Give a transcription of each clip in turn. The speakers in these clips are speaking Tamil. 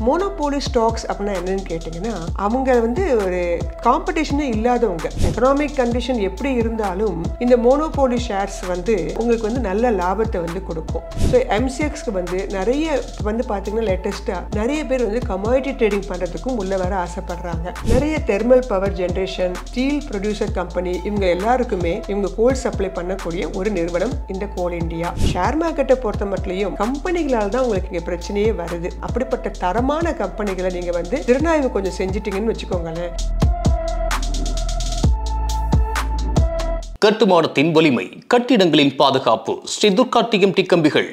மோனோபோலி ஸ்டாக்ஸ் அப்படின்னா என்னன்னு கேட்டிங்கன்னா, அவங்க வந்து ஒரு காம்படிஷனே இல்லாதவங்க. எக்கனாமிக் கண்டிஷன் எப்படி இருந்தாலும் இந்த மோனோபோலி ஷேர்ஸ் வந்து உங்களுக்கு வந்து நல்ல லாபத்தை வந்து கொடுக்கும். ஸோ எம்சிஎக்ஸ்க்கு வந்து நிறைய வந்து பார்த்தீங்கன்னா லேட்டஸ்ட்டாக நிறைய பேர் வந்து கமாடிட்டி ட்ரேடிங் பண்ணுறதுக்கும் உள்ள வர ஆசைப்படுறாங்க. நிறைய thermal power generation, steel producer company, இவங்க எல்லாருக்குமே இவங்க கோல் சப்ளை பண்ணக்கூடிய ஒரு நிறுவனம் இந்த கோல் இண்டியா. ஷேர் மார்க்கெட்டை பொறுத்த மட்டும் கம்பெனிகளால் தான் உங்களுக்கு இங்கே பிரச்சனையே வருது. அப்படிப்பட்ட தரமான கம்பெனிகளை நீங்கள் வந்து திறனாய்வு கொஞ்சம் செஞ்சிட்டீங்கன்னு வச்சுக்கோங்களேன். கட்டுமானத்தின் வலிமை, கட்டிடங்களின் பாதுகாப்பு, ஸ்ரீ துர்கா டிஎம்டி கம்பிகள்.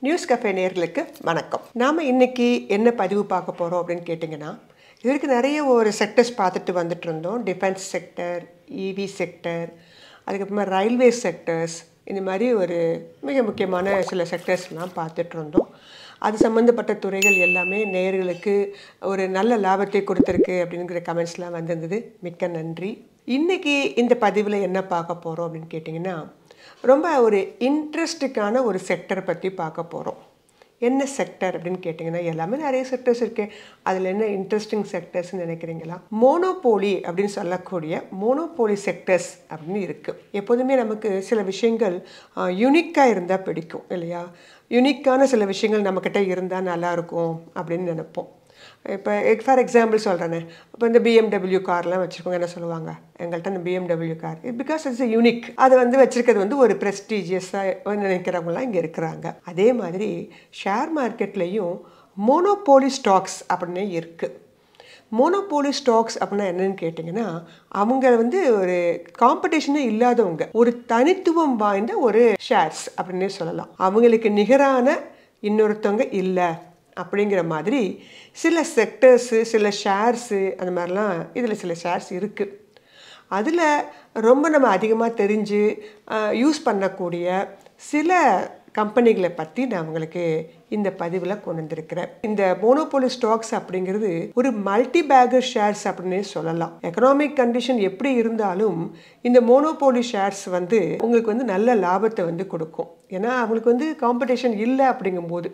நியூஸ் கஃபே நேயர்களுக்கு வணக்கம். நாம் இன்னைக்கு என்ன பதிவு பார்க்க போகிறோம் அப்படின்னு கேட்டிங்கன்னா, இதற்கு நிறைய ஒரு செக்டர்ஸ் பார்த்துட்டு வந்துட்டு இருந்தோம். டிஃபென்ஸ் செக்டர், இவி செக்டர், அதுக்கப்புறமா ரயில்வே செக்டர்ஸ், இந்த மாதிரி ஒரு மிக முக்கியமான சில செக்டர்ஸ்லாம் பார்த்துட்டு இருந்தோம். அது சம்மந்தப்பட்ட துறைகள் எல்லாமே நேயர்களுக்கு ஒரு நல்ல லாபத்தை கொடுத்துருக்கு அப்படிங்கிற கமெண்ட்ஸ்லாம் வந்திருந்தது. மிக்க நன்றி. இன்றைக்கி இந்த பதிவில் என்ன பார்க்க போகிறோம் அப்படின்னு கேட்டிங்கன்னா, ரொம்ப ஒரு இன்ட்ரெஸ்ட்டுக்கான ஒரு செக்டரை பற்றி பார்க்க போகிறோம். என்ன செக்டர் அப்படின்னு கேட்டிங்கன்னா, எல்லாமே நிறைய செக்டர்ஸ் இருக்குது. அதில் என்ன இன்ட்ரெஸ்டிங் செக்டர்ஸ்ன்னு நினைக்கிறீங்களா? மோனோபோலி அப்படின்னு சொல்லக்கூடிய மோனோபோலி செக்டர்ஸ் அப்படின்னு இருக்குது. எப்போதுமே நமக்கு சில விஷயங்கள் யூனிக்காக இருந்தால் பிடிக்கும் இல்லையா? யூனிக்கான சில விஷயங்கள் நம்மக்கிட்ட இருந்தால் நல்லாயிருக்கும் அப்படின்னு நினைப்போம். இப்போ ஃபார் எக்ஸாம்பிள் சொல்கிறேனே, இப்போ இந்த பிஎம்டபிள்யூ கார்லாம் வச்சுருக்கோங்க. என்ன சொல்லுவாங்க, எங்கள்கிட்ட இந்த BMW car because it's unique. அதை வந்து வச்சுருக்கிறது வந்து ஒரு ப்ரெஸ்டீஜியஸாக நினைக்கிறவங்களாம் இங்கே இருக்கிறாங்க. அதே மாதிரி ஷேர் மார்க்கெட்லேயும் மோனோபோலி ஸ்டாக்ஸ் அப்படின்னு இருக்குது. மோனோபோலி ஸ்டாக்ஸ் அப்படின்னா என்னன்னு கேட்டிங்கன்னா, அவங்க வந்து ஒரு காம்படிஷனே இல்லாதவங்க, ஒரு தனித்துவம் வாய்ந்த ஒரு ஷேர்ஸ் அப்படின்னே சொல்லலாம். அவங்களுக்கு நிகரான இன்னொருத்தவங்க இல்லை அப்படிங்கிற மாதிரி சில செக்டர்ஸு, சில ஷேர்ஸு, அந்த மாதிரிலாம் இதில் சில ஷேர்ஸ் இருக்குது. அதில் ரொம்ப நம்ம அதிகமாக தெரிஞ்சு யூஸ் பண்ணக்கூடிய சில கம்பெனிகளை பற்றி நான் உங்களுக்கு இந்த பதிவில் கொண்டு வந்திருக்கிறேன். இந்த மோனோபோலி ஸ்டாக்ஸ் அப்படிங்கிறது ஒரு மல்டி பேக்கர் ஷேர்ஸ் அப்படின்னே சொல்லலாம். எக்கனாமிக் கண்டிஷன் எப்படி இருந்தாலும் இந்த மோனோபோலி ஷேர்ஸ் வந்து உங்களுக்கு வந்து நல்ல லாபத்தை வந்து கொடுக்கும். ஏன்னா அவங்களுக்கு வந்து காம்படிஷன் இல்லை அப்படிங்கும்போது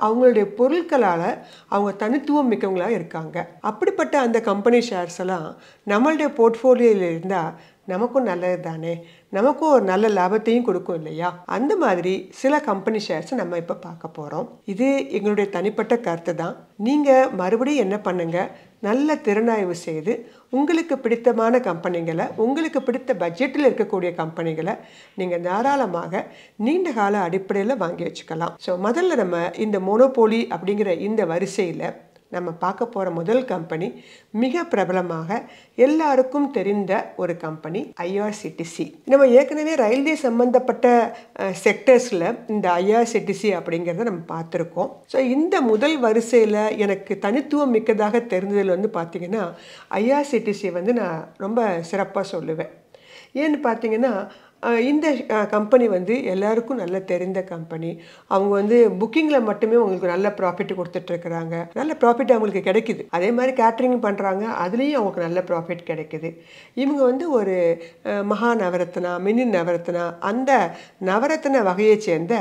அவங்களுடைய பொருட்களால் அவங்க தனித்துவம் மிக்கவங்களாக இருக்காங்க. அப்படிப்பட்ட அந்த கம்பெனி ஷேர்ஸ் எல்லாம் நம்மளுடைய போர்ட்ஃபோலியோவில் இருந்தால் நமக்கும் நல்லது தானே, நமக்கும் ஒரு நல்ல லாபத்தையும் கொடுக்கும் இல்லையா? அந்த மாதிரி சில கம்பெனி ஷேர்ஸ் நம்ம இப்போ பார்க்க போகிறோம். இது எங்களுடைய தனிப்பட்ட கருத்து தான். நீங்கள் மறுபடியும் என்ன பண்ணுங்கள், நல்ல திறனாய்வு செய்து உங்களுக்கு பிடித்தமான கம்பெனிகளை, உங்களுக்கு பிடித்த பட்ஜெட்டில் இருக்கக்கூடிய கம்பெனிகளை நீங்கள் தாராளமாக நீண்ட கால அடிப்படையில் வாங்கி வச்சுக்கலாம். ஸோ முதல்ல நம்ம இந்த மோனோபோலி அப்படிங்கிற இந்த வரிசையில் நம்ம பார்க்க போகிற முதல் கம்பெனி மிக பிரபலமாக எல்லாருக்கும் தெரிந்த ஒரு கம்பெனி ஐஆர்சிடிசி. நம்ம ஏற்கனவே ரயில்வே சம்பந்தப்பட்ட செக்டர்ஸில் இந்த ஐஆர்சிடிசி அப்படிங்கிறத நம்ம பார்த்துருக்கோம். ஸோ இந்த முதல் வரிசையில் எனக்கு தனித்துவம் மிக்கதாக தெரிஞ்சதில் வந்து பார்த்திங்கன்னா, ஐஆர்சிடிசியை வந்து நான் ரொம்ப சிறப்பாக சொல்லுவேன். ஏன்னு பார்த்தீங்கன்னா, இந்த கம்பெனி வந்து எல்லாருக்கும் நல்ல தெரிந்த கம்பெனி. அவங்க வந்து புக்கிங்கில் மட்டுமே உங்களுக்கு நல்ல ப்ராஃபிட் கொடுத்துட்ருக்குறாங்க. நல்ல ப்ராஃபிட் அவங்களுக்கு கிடைக்குது. அதே மாதிரி கேட்ரிங் பண்ணுறாங்க, அதுலேயும் அவங்களுக்கு நல்ல ப்ராஃபிட் கிடைக்குது. இவங்க வந்து ஒரு மகா நவரத்னா, மினி நவரத்னா, அந்த நவரத்ன வகையை சேர்ந்த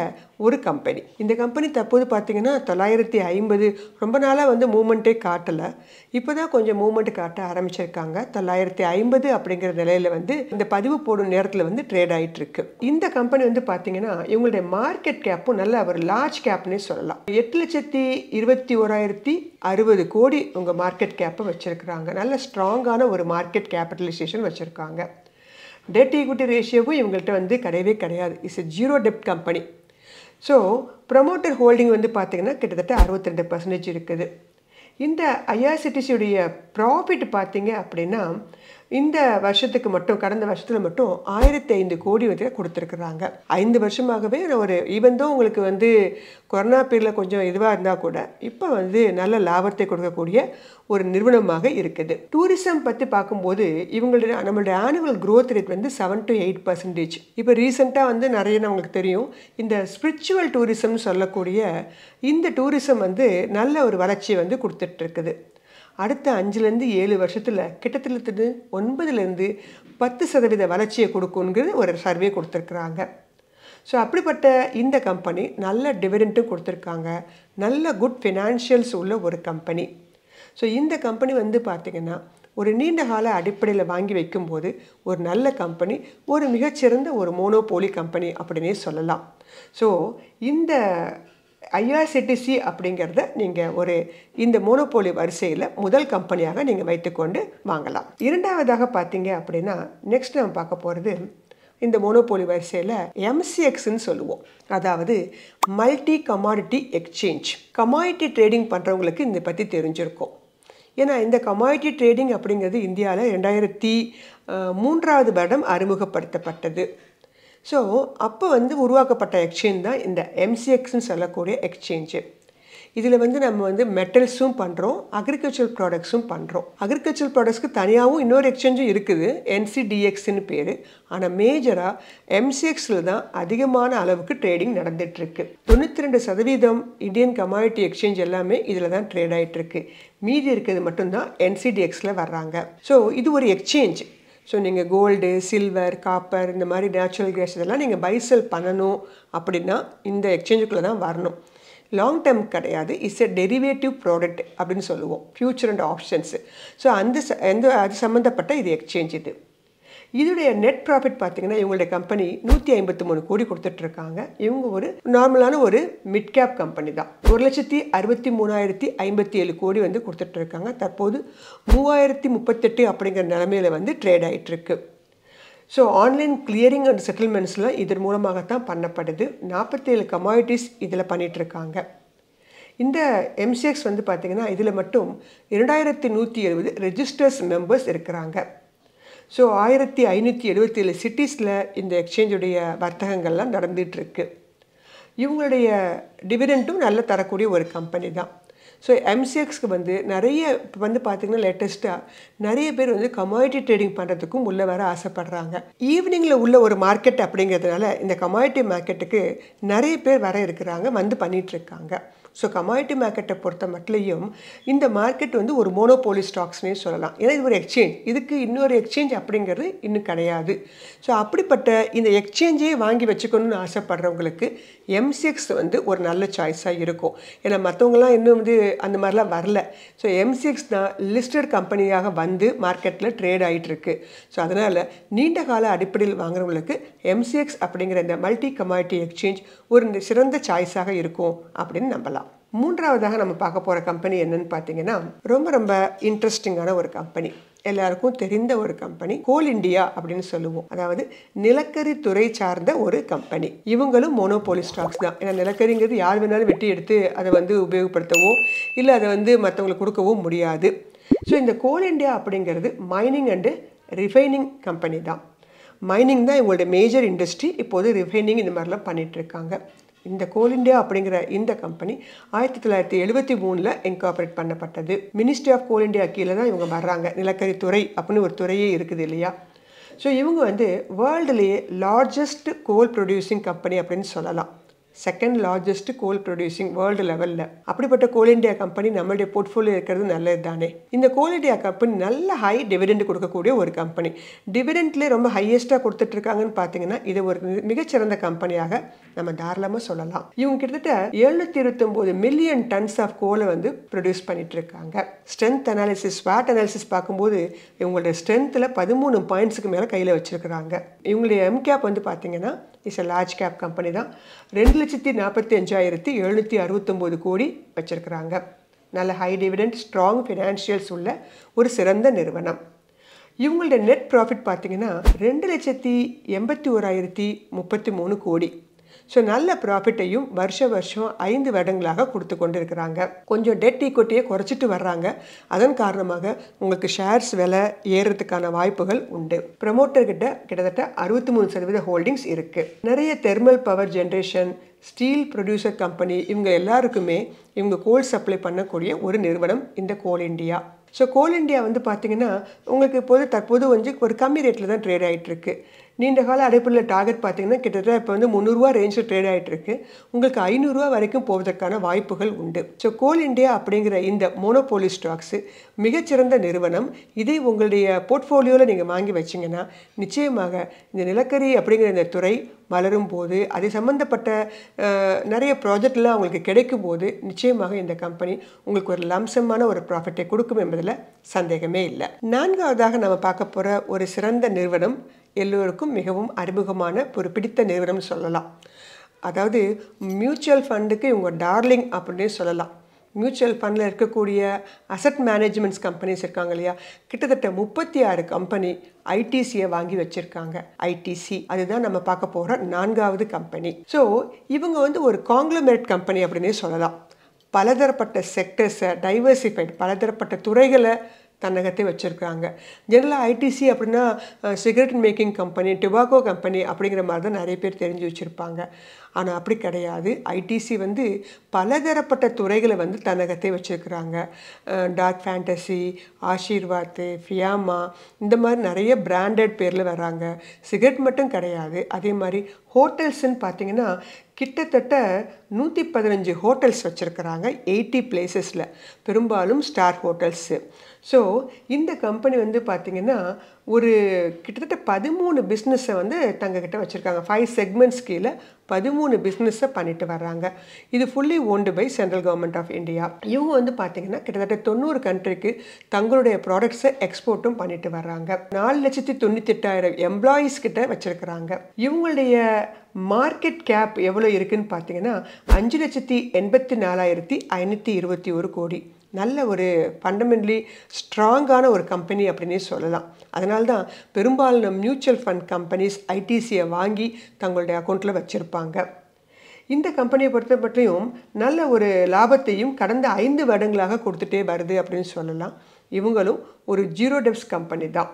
ஒரு கம்பெனி. இந்த கம்பெனி தற்போது பார்த்திங்கன்னா 950 ரொம்ப நாளாக வந்து மூமெண்ட்டே காட்டலை. இப்போ தான் கொஞ்சம் மூமெண்ட் காட்ட ஆரம்பிச்சிருக்காங்க. 950 அப்படிங்கிற நிலையில் வந்து இந்த பதிவு போடும் நேரத்தில் வந்து ட்ரேட் ஆகிட்டு இருக்கு. இந்த கம்பெனி வந்து பார்த்தீங்கன்னா இவங்களுடைய மார்க்கெட் கேப்பும் நல்ல ஒரு லார்ஜ் கேப்னே சொல்லலாம். 8,21,060 கோடி உங்கள் மார்க்கெட் கேப்பை வச்சுருக்குறாங்க. நல்ல ஸ்ட்ராங்கான ஒரு மார்க்கெட் கேபிட்டலைசேஷன் வச்சுருக்காங்க. டெட் ஈக்விட்டி ரேஷியோவும் இவங்கள்ட்ட வந்து கிடையவே கிடையாது. It's a zero dept company. So promoter holding வந்து பார்த்திங்கன்னா கிட்டத்தட்ட 62% இருக்குது. இந்த ஐஆர்சிடிசியுடைய ப்ராஃபிட் பார்த்திங்க அப்படின்னா இந்த வருஷத்துக்கு மட்டும், கடந்த வருஷத்தில் மட்டும் 1005 கோடி வந்து கொடுத்துருக்குறாங்க. 5 வருஷமாகவே ஒரு ஈவன் உங்களுக்கு வந்து கொரோனா பீரியடில் கொஞ்சம் இதுவாக இருந்தால் கூட இப்போ வந்து நல்ல லாபத்தை கொடுக்கக்கூடிய ஒரு நிறுவனமாக இருக்குது. டூரிசம் பற்றி பார்க்கும்போது நம்மளுடைய ஆனுவல் க்ரோத் ரேட் வந்து 7 to 8%. இப்போ ரீசெண்டாக வந்து நிறைய நம்மளுக்கு தெரியும், இந்த ஸ்பிரிச்சுவல் டூரிசம்னு சொல்லக்கூடிய இந்த டூரிசம் வந்து நல்ல ஒரு வளர்ச்சியை வந்து கொடுத்துட்ருக்குது. அடுத்த 5-7 வருஷத்தில் கிட்டத்தட்ட 9-10% வளர்ச்சியை கொடுக்குங்கிறது ஒரு சர்வே கொடுத்துருக்குறாங்க. ஸோ அப்படிப்பட்ட இந்த கம்பெனி நல்ல டிவிடெண்ட்டும் கொடுத்துருக்காங்க, நல்ல குட் ஃபினான்ஷியல்ஸ் உள்ள ஒரு கம்பெனி. ஸோ இந்த கம்பெனி வந்து பார்த்திங்கன்னா ஒரு நீண்ட கால அடிப்படையில் வாங்கி வைக்கும்போது ஒரு நல்ல கம்பெனி, ஒரு மிகச்சிறந்த ஒரு மோனோபோலி கம்பெனி அப்படின்னே சொல்லலாம். ஸோ இந்த ஐஆர்சிடிசி அப்படிங்கிறத நீங்கள் இந்த மோனோபோலி வரிசையில் முதல் கம்பெனியாக நீங்கள் வைத்துக்கொண்டு வாங்கலாம். இரண்டாவதாக பார்த்தீங்க அப்படின்னா நெக்ஸ்ட் நம்ம பார்க்க போகிறது இந்த மோனோபோலி வரிசையில் எம்சிஎக்ஸ்ன்னு சொல்லுவோம். அதாவது multi commodity exchange. Commodity trading பண்ணுறவங்களுக்கு இதை பற்றி தெரிஞ்சிருக்கும். ஏன்னா இந்த கமாடிட்டி ட்ரேடிங் அப்படிங்கிறது இந்தியாவில் 2003 வருடம் அறிமுகப்படுத்தப்பட்டது. ஸோ அப்போ உருவாக்கப்பட்ட எக்ஸ்சேஞ்ச் தான் இந்த எம்சிஎக்ஸ்ன்னு சொல்லக்கூடிய எக்ஸ்சேஞ்சு. இதில் நம்ம மெட்டல்ஸும் பண்ணுறோம், அக்ரிகல்ச்சர் ப்ராடக்ட்ஸும் பண்ணுறோம். அக்ரிகல்ச்சர் ப்ராடக்ட்ஸ்க்கு தனியாகவும் இன்னொரு எக்ஸ்சேஞ்சும் இருக்குது, NCDEXன்னு பேர். ஆனால் மேஜராக எம்சிஎக்ஸில் தான் அதிகமான அளவுக்கு ட்ரேடிங் நடந்துகிட்ருக்கு. 92% இந்தியன் கமாடிட்டி எக்ஸ்சேஞ்ச் எல்லாமே இதில் தான் ட்ரேட் ஆகிட்டுருக்கு. மீதி இருக்கிறது மட்டும்தான் NCDEXில் வர்றாங்க. ஸோ இது ஒரு எக்ஸ்சேஞ்ச். ஸோ நீங்கள் கோல்டு, சில்வர், காப்பர், இந்த மாதிரி நேச்சுரல் கேஸ் இதெல்லாம் நீங்கள் பை செல் பண்ணணும் அப்படின்னா இந்த எக்ஸ்சேஞ்சுக்குள்ளே தான் வரணும். லாங் டேர்ம் கிடையாது, இட்ஸ் எ டெரிவேட்டிவ் ப்ராடக்ட் அப்படின்னு சொல்லுவோம், ஃபியூச்சர் அண்ட் ஆப்ஷன்ஸு. ஸோ அது சம்மந்தப்பட்ட இது எக்ஸ்சேஞ்ச். இதோடைய நெட் ப்ராஃபிட் பார்த்தீங்கன்னா இவங்களுடைய கம்பெனி 153 கோடி கொடுத்துட்ருக்காங்க. இவங்க ஒரு நார்மலான ஒரு மிட் கேப் கம்பெனி தான். 1,63,057 கோடி கொடுத்துட்ருக்காங்க. தற்போது 3038 அப்படிங்கிற நிலைமையில் ட்ரேட் ஆகிட்டுருக்கு. ஸோ ஆன்லைன் கிளியரிங் அண்ட் செட்டில்மெண்ட்ஸ்லாம் இதன் மூலமாகத்தான் பண்ணப்படுது. 47 கமாடிட்டிஸ் இதில் பண்ணிகிட்ருக்காங்க. இந்த எம்சிஎக்ஸ் பார்த்திங்கன்னா இதில் மட்டும் 2170 ரெஜிஸ்டர்ஸ் மெம்பர்ஸ் இருக்கிறாங்க. ஸோ 1577 சிட்டிஸில் இந்த எக்ஸ்சேஞ்சுடைய வர்த்தகங்கள்லாம் நடந்துகிட்ருக்கு. இவங்களுடைய டிவிடெண்ட்டும் நல்ல தரக்கூடிய ஒரு கம்பெனி தான். ஸோ எம்சிஎக்ஸ்க்கு நிறைய இப்போ பார்த்திங்கன்னா லேட்டஸ்ட்டாக நிறைய பேர் கமாடிட்டி ட்ரேடிங் பண்ணுறதுக்கும் உள்ளே வர ஆசைப்படுறாங்க. ஈவினிங்கில் உள்ள ஒரு மார்க்கெட் அப்படிங்கிறதுனால இந்த கமாடிட்டி மார்க்கெட்டுக்கு நிறைய பேர் வர இருக்கிறாங்க, பண்ணிகிட்ருக்காங்க. ஸோ கமாடிட்டி மார்க்கெட்டை பொறுத்த மட்டும் இந்த மார்க்கெட் ஒரு மோனோபோலி ஸ்டாக்ஸ்னே சொல்லலாம். ஏன்னா இது ஒரு எக்ஸ்சேஞ்ச், இதுக்கு இன்னொரு எக்ஸ்சேஞ்ச் அப்படிங்கிறது இன்னும் கிடையாது. ஸோ அப்படிப்பட்ட இந்த எக்ஸ்சேஞ்சே வாங்கி வச்சுக்கணும்னு ஆசைப்படுறவங்களுக்கு எம்சிஎக்ஸ் ஒரு நல்ல சாய்ஸாக இருக்கும். ஏன்னா மற்றவங்களாம் இன்னும் அந்த மாதிரிலாம் வரல. ஸோ எம்சிஎக்ஸ் தான் லிஸ்டட் கம்பெனியாக மார்க்கெட்டில் ட்ரேட் ஆகிட்டுருக்கு. ஸோ அதனால் நீண்ட கால அடிப்படையில் வாங்குறவங்களுக்கு எம்சிஎக்ஸ் அப்படிங்கிற இந்த மல்டி கமாடிட்டி எக்ஸ்சேஞ்ச் ஒரு சிறந்த சாய்ஸாக இருக்கும் அப்படின்னு நம்பலாம். மூன்றாவதாக நம்ம பார்க்க போகிற கம்பெனி என்னன்னு பார்த்தீங்கன்னா ரொம்ப ரொம்ப இன்ட்ரெஸ்டிங்கான ஒரு கம்பெனி, எல்லாருக்கும் தெரிந்த ஒரு கம்பெனி, கோல் இண்டியா அப்படின்னு சொல்லுவோம். அதாவது நிலக்கரி துறை சார்ந்த ஒரு கம்பெனி. இவங்களும் மோனோபோலி ஸ்டாக்ஸ் தான். ஏன்னா நிலக்கரிங்கிறது யார் வேணாலும் வெட்டி எடுத்து அதை உபயோகப்படுத்தவோ இல்லை அதை மற்றவங்களுக்கு கொடுக்கவோ முடியாது. ஸோ இந்த கோல் இண்டியா அப்படிங்கிறது மைனிங் அண்டு ரிஃபைனிங் கம்பெனி தான். மைனிங் தான் இவங்களுடைய மேஜர் இண்டஸ்ட்ரி. இப்போது ரிஃபைனிங் இந்த மாதிரிலாம் பண்ணிகிட்ருக்காங்க. இந்த கோல் இண்டியா அப்படிங்கிற இந்த கம்பெனி 1973 இன்கார்பரேட் பண்ணப்பட்டது. மினிஸ்ட்ரி ஆஃப் கோல் இண்டியா கீழே தான் இவங்க வர்றாங்க. நிலக்கரி துறை அப்படின்னு ஒரு துறையே இருக்குது இல்லையா. ஸோ இவங்க வேர்ல்டுலேயே லார்ஜஸ்ட் கோல் ப்ரொடியூசிங் கம்பெனி அப்படின்னு சொல்லலாம். செகண்ட் லார்ஜஸ்ட் கோல் ப்ரொடியூசிங் வேர்ல்டு லெவலில். அப்படிப்பட்ட கோல் இண்டியா கம்பெனி நம்மளுடைய போர்ட்ஃபோலியோ இருக்கிறது நல்லது தானே. இந்த கோல் இண்டியா கம்பெனி நல்ல ஹை டிவிடெண்ட் கொடுக்கக்கூடிய ஒரு கம்பெனி. டிவிடெண்ட்லேயே ரொம்ப ஹையஸ்ட்டாக கொடுத்துட்ருக்காங்கன்னு பார்த்தீங்கன்னா இது ஒரு மிகச்சிறந்த கம்பெனியாக நம்ம தாராளமாக சொல்லலாம். இவங்க கிட்டத்தட்ட 729 மில்லியன் டன்ஸ் ஆஃப் கோலை ப்ரொடியூஸ் பண்ணிட்டு இருக்காங்க. ஸ்ட்ரென்த் அனாலிசிஸ், ஸ்வாட் அனாலிசிஸ் பார்க்கும்போது இவங்களுடைய ஸ்ட்ரென்த்தில் 13 பாயிண்ட்ஸுக்கு மேலே கையில் வச்சுருக்கிறாங்க. இவங்களுடைய எம்கேப் பார்த்தீங்கன்னா is a large cap company தான். 2,45,769 கோடி வச்சுருக்கிறாங்க. நல்ல ஹை டிவிடெண்ட், ஸ்ட்ராங் ஃபினான்ஷியல்ஸ் உள்ள ஒரு சிறந்த நிறுவனம். இவங்களுடைய நெட் ப்ராஃபிட் பார்த்தீங்கன்னா 2,81,033 கோடி. ஸோ நல்ல ப்ராஃபிட்டையும் வருஷம் 5 வருடங்களாக கொடுத்து கொண்டு இருக்கிறாங்க. கொஞ்சம் டெட் ஈக்விட்டியை குறைச்சிட்டு வர்றாங்க. அதன் காரணமாக உங்களுக்கு ஷேர்ஸ் விலை ஏறுறதுக்கான வாய்ப்புகள் உண்டு. ப்ரமோட்டர்கிட்ட கிட்டத்தட்ட 63% ஹோல்டிங்ஸ் இருக்குது. நிறைய thermal power generation, steel producer company இவங்க எல்லாருக்குமே இவங்க கோல் சப்ளை பண்ணக்கூடிய ஒரு நிறுவனம் இந்த கோல் இண்டியா. ஸோ கோல் இண்டியா பார்த்தீங்கன்னா உங்களுக்கு தற்போது ஒரு கம்மி ரேட்டில் தான் ட்ரேட் ஆகிட்டுருக்கு. நீண்ட கால அடிப்படையில் டார்கெட் பார்த்தீங்கன்னா கிட்டத்தட்ட இப்போ வந்து 300 ரேஞ்சில் ட்ரேட் ஆகிட்டு இருக்கு. உங்களுக்கு 500 வரைக்கும் போவதற்கான வாய்ப்புகள் உண்டு. ஸோ கோல் இண்டியா அப்படிங்கிற இந்த மோனோபோலி ஸ்டாக்ஸு மிகச்சிறந்த நிறுவனம். இதை உங்களுடைய போர்ட்ஃபோலியோவில் நீங்கள் வாங்கி வச்சிங்கன்னா நிச்சயமாக இந்த நிலக்கரி அப்படிங்கிற இந்த துறை வளரும் போது அது சம்மந்தப்பட்ட நிறைய ப்ராஜெக்ட்லாம் உங்களுக்கு கிடைக்கும் போது நிச்சயமாக இந்த கம்பெனி உங்களுக்கு ஒரு லம்சமான ஒரு ப்ராஃபிட்டை கொடுக்கும் என்பதில் சந்தேகமே இல்லை. 4வதாக நம்ம பார்க்க போகிற ஒரு சிறந்த நிறுவனம் எல்லோருக்கும் மிகவும் அறிமுகமான ஒரு பிடித்த நிறுவனம் சொல்லலாம். அதாவது மியூச்சுவல் ஃபண்டுக்கு இவங்க டார்லிங் அப்படின்னே சொல்லலாம். மியூச்சுவல் ஃபண்டில் இருக்கக்கூடிய அசட் மேனேஜ்மெண்ட்ஸ் கம்பெனிஸ் இருக்காங்க இல்லையா, கிட்டத்தட்ட 36 கம்பெனி ஐடிசியை வாங்கி வச்சுருக்காங்க. ஐடிசி அதுதான் நம்ம பார்க்க போகிற 4வது கம்பெனி. ஸோ இவங்க வந்து ஒரு காங்க்ளமரேட் கம்பெனி அப்படின்னே சொல்லலாம். பலதரப்பட்ட செக்டர்ஸை டைவர்சிஃபைட் பலதரப்பட்ட துறைகளை தன்னகத்தை வச்சுருக்காங்க. ஜெனரலாக ஐடிசி அப்படின்னா cigarette making company, tobacco company அப்படிங்கிற மாதிரி தான் நிறைய பேர் தெரிஞ்சு வச்சுருப்பாங்க. ஆனால் அப்படி கிடையாது. ஐடிசி வந்து பலதரப்பட்ட துறைகளை வந்து தன்னகத்தை வச்சுருக்கிறாங்க. டார்க் ஃபேண்டசி, ஆஷீர்வாத், ஃபியாமா இந்த மாதிரி நிறைய பிராண்டட் பேரில் வராங்க. சிகரெட் மட்டும் கிடையாது. அதே மாதிரி ஹோட்டல்ஸ்ன்னு பார்த்தீங்கன்னா கிட்டத்தட்ட 115 ஹோட்டல்ஸ் வச்சுருக்கிறாங்க 80 பிளேசஸில், பெரும்பாலும் ஸ்டார் ஹோட்டல்ஸு. ஸோ இந்த கம்பெனி வந்து பார்த்திங்கன்னா ஒரு கிட்டத்தட்ட 13 பிஸ்னஸை வந்து தங்கக்கிட்ட வச்சுருக்காங்க. 5 செக்மெண்ட்ஸ் கீழே 13 பிஸ்னஸை பண்ணிட்டு வர்றாங்க. இது fully owned by central government of India. இவங்க வந்து பார்த்திங்கன்னா கிட்டத்தட்ட 90 கண்ட்ரிக்கு தங்களுடைய ப்ராடக்ட்ஸை எக்ஸ்போர்ட்டும் பண்ணிட்டு வர்றாங்க. 4,98,000 எம்ப்ளாயீஸ் கிட்ட வச்சுருக்கிறாங்க. இவங்களுடைய மார்க்கெட் கேப் எவ்வளோ இருக்குதுன்னு பார்த்தீங்கன்னா 5,84,521 கோடி. நல்ல ஒரு ஃபண்டமெண்டலி ஸ்ட்ராங்கான ஒரு கம்பெனி அப்படின்னே சொல்லலாம். அதனால தான் பெரும்பாலான மியூச்சுவல் ஃபண்ட் கம்பெனிஸ் ஐடிசியை வாங்கி தங்களுடைய அக்கௌண்ட்டில் வச்சுருப்பாங்க. இந்த கம்பெனியை பொறுத்த மட்டும் நல்ல ஒரு லாபத்தையும் கடந்த 5 வருடங்களாக கொடுத்துட்டே வருது அப்படின்னு சொல்லலாம். இவங்களும் ஒரு ஜீரோ டெப்ஸ் கம்பெனி தான்.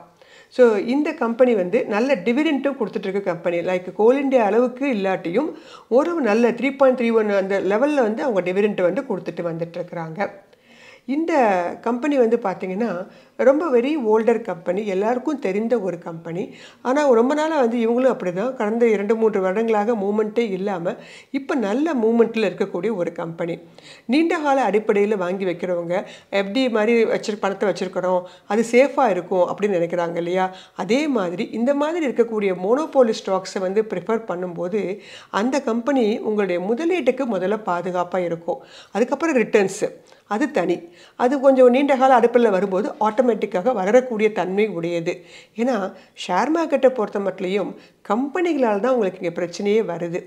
ஸோ இந்த கம்பெனி வந்து நல்ல டிவிடெண்ட்டும் கொடுத்துட்ருக்க கம்பெனி. லைக் கோல் இண்டியா அளவுக்கு இல்லாட்டியும் ஒரு நல்ல 3.31 அந்த லெவலில் வந்து அவங்க டிவிடெண்ட் வந்து கொடுத்துட்டு வந்துட்டுருக்குறாங்க. இந்த கம்பெனி வந்து பார்த்திங்கன்னா ரொம்ப வெரி ஓல்டர் கம்பெனி, எல்லாருக்கும் தெரிந்த ஒரு கம்பெனி. ஆனால் ரொம்ப நாளாக வந்து இவங்களும் அப்படி தான் கடந்த 2-3 வருடங்களாக மூமெண்ட்டே இல்லாமல் இப்போ நல்ல மூமெண்ட்டில் இருக்கக்கூடிய ஒரு கம்பெனி. நீண்ட கால அடிப்படையில் வாங்கி வைக்கிறவங்க எப்படி மாதிரி பணத்தை வச்சுருக்கிறோம் அது சேஃபாக இருக்கும் அப்படின்னு நினைக்கிறாங்க இல்லையா, அதே மாதிரி இந்த மாதிரி இருக்கக்கூடிய மோனோபோலி ஸ்டாக்ஸை வந்து ப்ரிஃபர் பண்ணும்போது அந்த கம்பெனி உங்களுடைய முதலீட்டுக்கு முதல்ல பாதுகாப்பாக இருக்கும். அதுக்கப்புறம் ரிட்டர்ன்ஸு அது தனி, அது கொஞ்சம் நீண்ட கால அடிப்படையில் வரும்போது ஆட்டோமேட்டிக்காக வளரக்கூடிய தன்மை உடையது. ஏன்னா ஷேர் மார்க்கெட்டை பொறுத்த மட்டும் கம்பெனிகளால் தான் உங்களுக்கு இங்கே பிரச்சனையே வருது.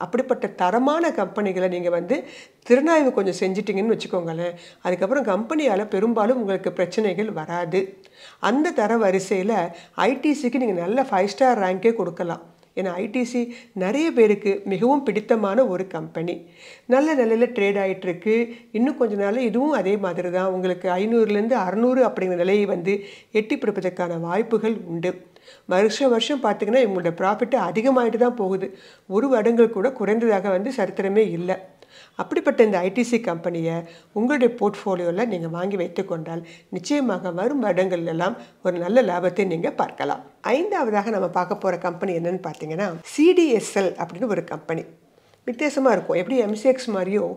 அப்படிப்பட்ட தரமான கம்பெனிகளை நீங்கள் வந்து திறனாய்வு கொஞ்சம் செஞ்சிட்டிங்கன்னு வச்சுக்கோங்களேன், அதுக்கப்புறம் கம்பெனியால் பெரும்பாலும் உங்களுக்கு பிரச்சனைகள் வராது. அந்த தர வரிசையில் ஐடிசிக்கு நீங்கள் நல்ல 5 ஸ்டார் ரேங்கே கொடுக்கலாம். ஏன்னா ஐடிசி நிறைய பேருக்கு மிகவும் பிடித்தமான ஒரு கம்பெனி. நல்ல நிலையில் ட்ரேட் ஆகிட்டுருக்கு. இன்னும் கொஞ்ச நாள் இதுவும் அதே மாதிரி தான் உங்களுக்கு 500லேருந்து 600 அப்படிங்கிற நிலையை வந்து எட்டி பிடிப்பதற்கான வாய்ப்புகள் உண்டு. வருஷம் பார்த்திங்கன்னா இவங்களோட ப்ராஃபிட்டு அதிகமாகிட்டு தான் போகுது. ஒரு வருடங்கள் கூட குறைந்ததாக வந்து சரித்திரமே இல்லை. அப்படிப்பட்ட இந்த ஐடிசி கம்பெனியை உங்களுடைய போர்ட்ஃபோலியோவில் நீங்கள் வாங்கி வைத்துக்கொண்டால் நிச்சயமாக வரும் வருடங்கள்லாம் ஒரு நல்ல லாபத்தை நீங்கள் பார்க்கலாம். 5வதாக நம்ம பார்க்க போகிற கம்பெனி என்னன்னு பார்த்தீங்கன்னா சிடிஎஸ்எல் அப்படின்னு ஒரு கம்பெனி. வித்தியாசமாக இருக்கும். எப்படி எம்சிஎக்ஸ் மாதிரியோ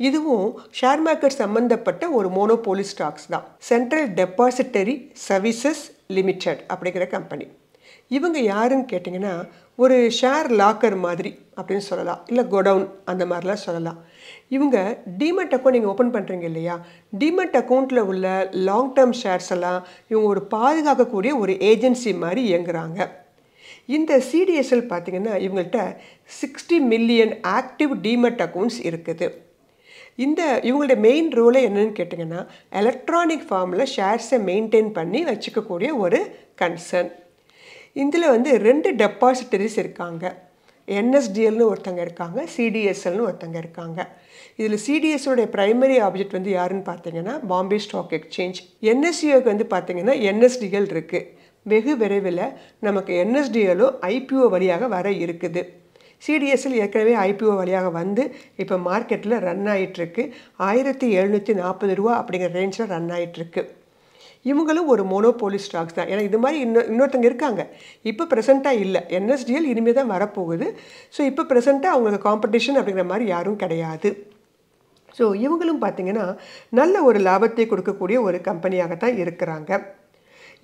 இதுவும் ஷேர் மார்க்கெட் சம்மந்தப்பட்ட ஒரு மோனோபோலி ஸ்டாக்ஸ் தான். சென்ட்ரல் டெபாசிட்டரி சர்வீசஸ் லிமிடெட் அப்படிங்கிற கம்பெனி. இவங்க யாருன்னு கேட்டிங்கன்னா ஒரு ஷேர் லாக்கர் மாதிரி அப்படின்னு சொல்லலாம், இல்லை கோடவுன் அந்த மாதிரிலாம் சொல்லலாம். இவங்க டிமெட் அக்கௌண்ட் நீங்கள் ஓப்பன் பண்ணுறீங்க இல்லையா, டிமெட் அக்கௌண்ட்டில் உள்ள லாங் டேர்ம் ஷேர்ஸ் எல்லாம் இவங்க ஒரு பாதுகாக்கக்கூடிய ஒரு ஏஜென்சி மாதிரி இயங்குறாங்க. இந்த சிடிஎஸ்எல் பார்த்திங்கன்னா இவங்கள்ட்ட 60 மில்லியன் ஆக்டிவ் டிமெட் அக்கௌண்ட்ஸ் இருக்குது. இவங்களுடைய மெயின் ரோலே என்னன்னு கேட்டிங்கன்னா எலக்ட்ரானிக் ஃபார்மில் ஷேர்ஸை மெயின்டைன் பண்ணி வச்சுக்கக்கூடிய ஒரு கன்சர்ன். இதில் வந்து 2 டெபாசிட்டரிஸ் இருக்காங்க. என்எஸ்டிஎல்னு ஒருத்தங்க இருக்காங்க, சிடிஎஸ்எல்னு ஒருத்தங்க இருக்காங்க. இதில் சிடிஎஸ்ஸோடைய ப்ரைமரி ஆப்ஜெக்ட் வந்து யாருன்னு பார்த்தீங்கன்னா பாம்பே ஸ்டாக் எக்ஸ்சேஞ்ச். என்எஸ்சிஓக்கு வந்து பார்த்தீங்கன்னா என்எஸ்டிஎல் இருக்குது. வெகு விரைவில் நமக்கு என்எஸ்டிஎலும் ஐபிஓ வழியாக வர இருக்குது. சிடிஎஸ்எல் ஏற்கனவே ஐபிஓ வழியாக வந்து இப்போ மார்க்கெட்டில் ரன் ஆகிட்டுருக்கு. 1,740 ரூபா அப்படிங்கிற ரேஞ்சில் ரன் ஆகிட்டுருக்கு. இவங்களும் ஒரு மோனோபோலி ஸ்டாக்ஸ் தான். ஏன்னா இது மாதிரி இன்னொருத்தங்க இருக்காங்க. இப்போ ப்ரெசென்ட்டாக இல்லை. NSDL இனிமேல் தான் வரப்போகுது. ஸோ இப்போ ப்ரெசென்ட்டாக அவங்களுக்கு காம்படிஷன் அப்படிங்கிற மாதிரி யாரும் கிடையாது. ஸோ இவங்களும் பார்த்திங்கன்னா நல்ல ஒரு லாபத்தை கொடுக்கக்கூடிய ஒரு கம்பெனியாகத்தான் இருக்கிறாங்க.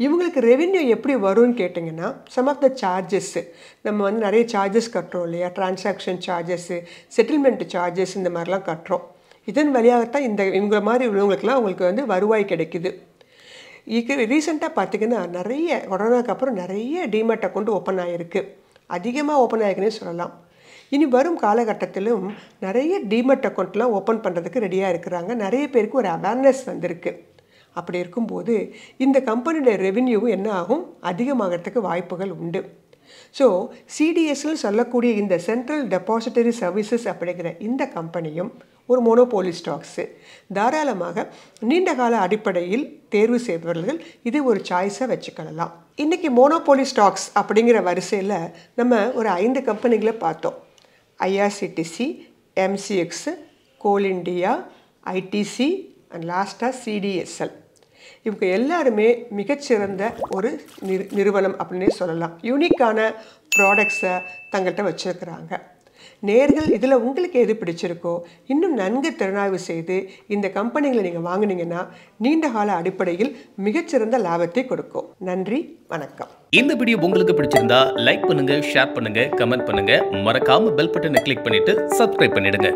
இவங்களுக்கு ரெவென்யூ எப்படி வரும்னு கேட்டிங்கன்னா, சம் ஆஃப் த சார்ஜஸ்ஸு நம்ம வந்து நிறைய சார்ஜஸ் கட்டுறோம் இல்லையா, டிரான்சாக்ஷன் சார்ஜஸ்ஸு, செட்டில்மெண்ட் சார்ஜஸ் இந்த மாதிரிலாம் கட்டுறோம். இதன் வழியாகத்தான் இவங்க மாதிரி உள்ளவங்களுக்குலாம் அவங்களுக்கு வந்து வருவாய் கிடைக்குது. ரீசெண்டாக பார்த்திங்கன்னா நிறைய கொரோனாக்கு அப்புறம் நிறைய டிமேட் அக்கௌண்ட் ஓப்பன் ஆகிருக்கு. அதிகமாக ஓப்பன் ஆகிருக்குன்னே சொல்லலாம். இனி வரும் காலகட்டத்திலும் நிறைய டிமேட் அக்கௌண்ட்லாம் ஓப்பன் பண்ணுறதுக்கு ரெடியாக இருக்கிறாங்க. நிறைய பேருக்கு ஒரு அவேர்னஸ் வந்திருக்கு. அப்படி இருக்கும்போது இந்த கம்பெனியோட ரெவென்யூவும் என்ன ஆகும், அதிகமாகிறதுக்கு வாய்ப்புகள் உண்டு. ஸோ CDSன்னு சொல்லக்கூடிய இந்த சென்ட்ரல் டெபாசிட்டரி சர்வீசஸ் அப்படிங்கிற இந்த கம்பெனியும் ஒரு மோனோபோலி ஸ்டாக்ஸு. தாராளமாக நீண்டகால அடிப்படையில் தேர்வு செய்பவர்கள் இதை ஒரு சாய்ஸாக வச்சுக்கலாம். இன்றைக்கி மோனோபோலி ஸ்டாக்ஸ் அப்படிங்கிற வரிசையில் நம்ம ஒரு 5 கம்பெனிகளை பார்த்தோம். IRCTC, MCX, goal India, ITC and லாஸ்ட்டாக CDSL. இவங்க எல்லாருமே மிகச்சிறந்த ஒரு நிறுவனம் அப்படின்னே சொல்லலாம். யூனிக்கான ப்ராடக்ட்ஸை தங்கள்கிட்ட வச்சுருக்கிறாங்க. நேர்கள் இதில் உங்களுக்கு எது பிடிச்சிருக்கோ இன்னும் நன்கு திறனாய்வு செய்து இந்த கம்பெனிகளை நீங்கள் வாங்கினீங்கன்னா நீண்ட கால அடிப்படையில் மிகச்சிறந்த லாபத்தை கொடுக்கும். நன்றி, வணக்கம். இந்த வீடியோ உங்களுக்கு பிடிச்சிருந்தா லைக் பண்ணுங்க, ஷேர் பண்ணுங்க, கமெண்ட் பண்ணுங்க. மறக்காம பெல் பட்டனை கிளிக் பண்ணிட்டு சப்ஸ்கிரைப் பண்ணிடுங்க.